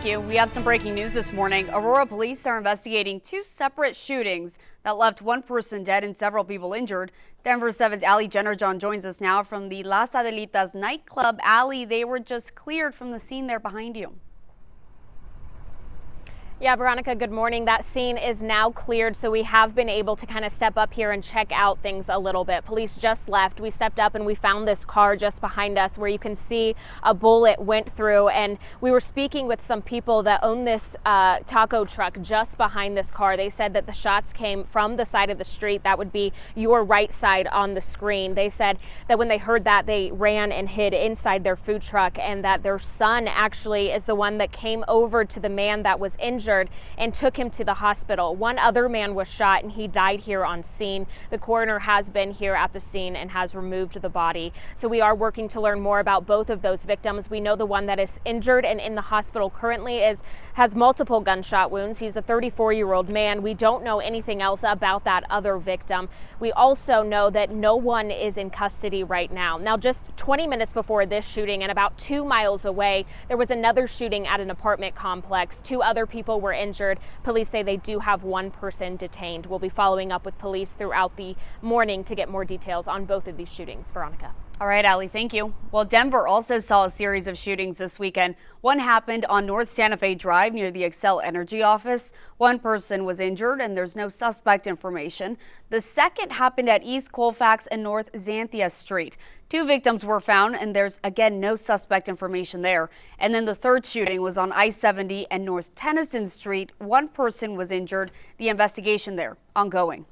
Thank you. We have some breaking news this morning. Aurora police are investigating two separate shootings that left one person dead and several people injured. Denver 7's Allie Jennerjohn joins us now from the Las Adelitas nightclub. Allie, they were just cleared from the scene there behind you. Yeah, Veronica, good morning. That scene is now cleared, so we have been able to kind of step up here and check out things a little bit. Police just left. We stepped up and we found this car just behind us where you can see a bullet went through, and we were speaking with some people that own this taco truck just behind this car. They said that the shots came from the side of the street. That would be your right side on the screen. They said that when they heard that, they ran and hid inside their food truck, and that their son actually is the one that came over to the man that was injured and took him to the hospital. One other man was shot and he died here on scene. The coroner has been here at the scene and has removed the body. So we are working to learn more about both of those victims. We know the one that is injured and in the hospital currently has multiple gunshot wounds. He's a 34-year-old man. We don't know anything else about that other victim. We also know that no one is in custody right now. Now, just 20 minutes before this shooting and about 2 miles away, there was another shooting at an apartment complex. Two other people were injured. Police say they do have one person detained. We'll be following up with police throughout the morning to get more details on both of these shootings. Veronica. All right, Allie, thank you. Well, Denver also saw a series of shootings this weekend. One happened on North Santa Fe Drive near the Xcel Energy office. One person was injured and there's no suspect information. The second happened at East Colfax and North Xanthia Street. Two victims were found and there's again no suspect information there. And then the third shooting was on I-70 and North Tennyson Street. One person was injured. The investigation there ongoing.